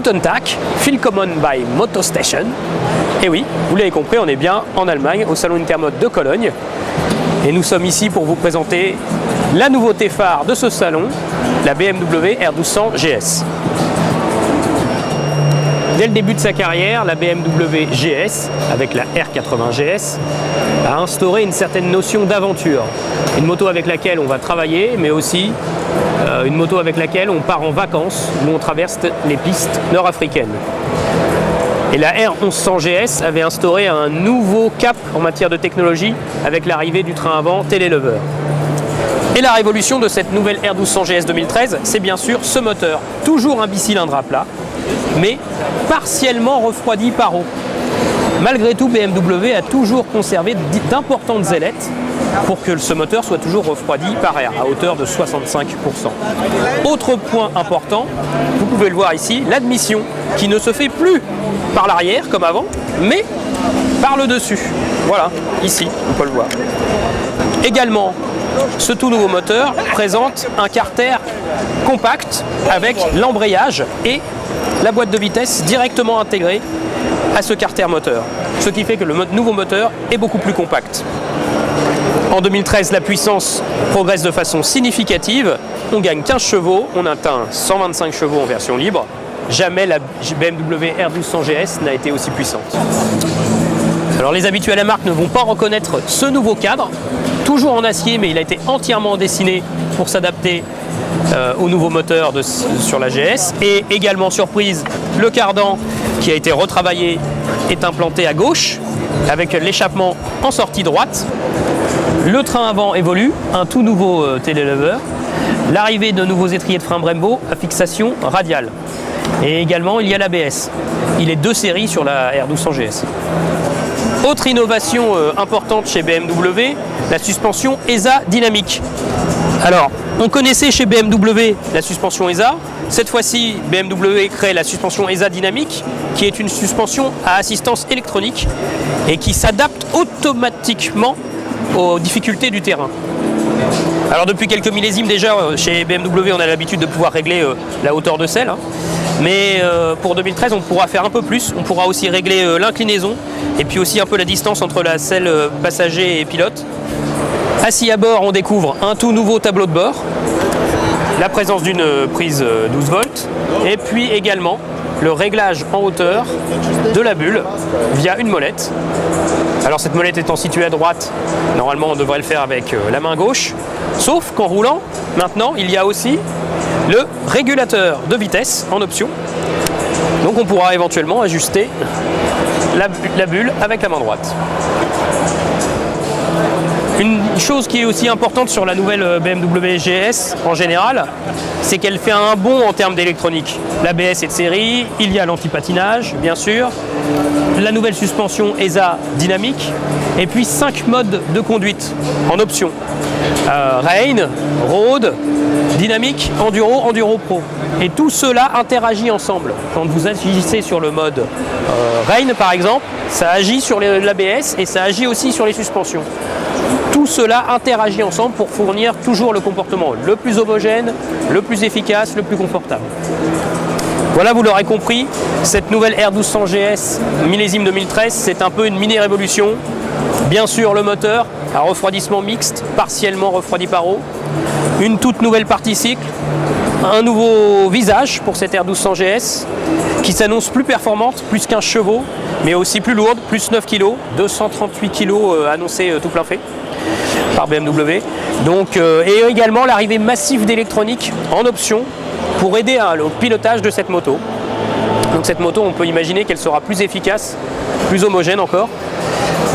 Guten Tag, Willkommen bei Motorstation. Et oui, vous l'avez compris, on est bien en Allemagne, au salon Intermode de Cologne. Et nous sommes ici pour vous présenter la nouveauté phare de ce salon, la BMW R1200 GS. Dès le début de sa carrière, la BMW GS, avec la R80 GS, a instauré une certaine notion d'aventure. Une moto avec laquelle on va travailler, mais aussi une moto avec laquelle on part en vacances, où on traverse les pistes nord-africaines. Et la R1100 GS avait instauré un nouveau cap en matière de technologie avec l'arrivée du train à vent Telelover. Et la révolution de cette nouvelle R1200 GS 2013, c'est bien sûr ce moteur, toujours un bicylindre à plat, mais partiellement refroidi par eau. Malgré tout, BMW a toujours conservé d'importantes ailettes pour que ce moteur soit toujours refroidi par air, à hauteur de 65%. Autre point important, vous pouvez le voir ici, l'admission qui ne se fait plus par l'arrière comme avant, mais par le dessus. Voilà, ici, on peut le voir. Également, ce tout nouveau moteur présente un carter compact avec l'embrayage et la boîte de vitesse directement intégrée à ce carter moteur. Ce qui fait que le nouveau moteur est beaucoup plus compact. En 2013, la puissance progresse de façon significative. On gagne 15 chevaux, on atteint 125 chevaux en version libre. Jamais la BMW R1200 GS n'a été aussi puissante. Alors les habitués à la marque ne vont pas reconnaître ce nouveau cadre, toujours en acier, mais il a été entièrement dessiné pour s'adapter au nouveau moteur sur la GS. Et également surprise, le cardan qui a été retravaillé est implanté à gauche avec l'échappement en sortie droite. Le train avant évolue, un tout nouveau Telelover. L'arrivée de nouveaux étriers de frein Brembo à fixation radiale. Et également il y a l'ABS. Il est 2 séries sur la R1200 GS. Autre innovation importante chez BMW, la suspension ESA dynamique. Alors, on connaissait chez BMW la suspension ESA. Cette fois-ci, BMW crée la suspension ESA dynamique, qui est une suspension à assistance électronique et qui s'adapte automatiquement aux difficultés du terrain. Alors depuis quelques millésimes déjà, chez BMW, on a l'habitude de pouvoir régler la hauteur de selle. Mais pour 2013, on pourra faire un peu plus. On pourra aussi régler l'inclinaison et puis aussi un peu la distance entre la selle passager et pilote. Assis à bord, on découvre un tout nouveau tableau de bord, la présence d'une prise 12 volts et puis également le réglage en hauteur de la bulle via une molette. Alors cette molette étant située à droite, normalement on devrait le faire avec la main gauche, sauf qu'en roulant, maintenant il y a aussi le régulateur de vitesse en option. Donc on pourra éventuellement ajuster la bulle avec la main droite. Une chose qui est aussi importante sur la nouvelle BMW GS en général, c'est qu'elle fait un bond en termes d'électronique. L'ABS est de série, il y a l'anti-patinage bien sûr, la nouvelle suspension ESA dynamique et puis 5 modes de conduite en option. Rain, Road, Dynamique, Enduro, Enduro Pro. Et tout cela interagit ensemble. Quand vous agissez sur le mode Rain par exemple, ça agit sur l'ABS et ça agit aussi sur les suspensions. Tout cela interagit ensemble pour fournir toujours le comportement le plus homogène, le plus efficace, le plus confortable. Voilà, vous l'aurez compris, cette nouvelle R1200 GS millésime 2013, c'est un peu une mini-révolution. Bien sûr, le moteur, un refroidissement mixte, partiellement refroidi par eau, une toute nouvelle partie cycle, un nouveau visage pour cette R1200 GS qui s'annonce plus performante, plus 15 chevaux, mais aussi plus lourde, plus 9 kg, 238 kg annoncés tout plein fait par BMW. Donc, et également l'arrivée massive d'électronique en option pour aider au pilotage de cette moto. Donc cette moto, on peut imaginer qu'elle sera plus efficace, plus homogène encore,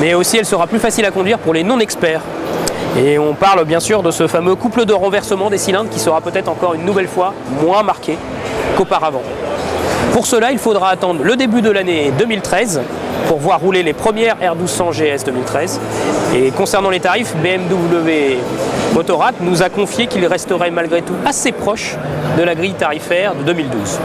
mais aussi elle sera plus facile à conduire pour les non-experts. Et on parle bien sûr de ce fameux couple de renversement des cylindres qui sera peut-être encore une nouvelle fois moins marqué qu'auparavant. Pour cela, il faudra attendre le début de l'année 2013 pour voir rouler les premières R1200 GS 2013. Et concernant les tarifs, BMW Motorrad nous a confié qu'il resterait malgré tout assez proche de la grille tarifaire de 2012.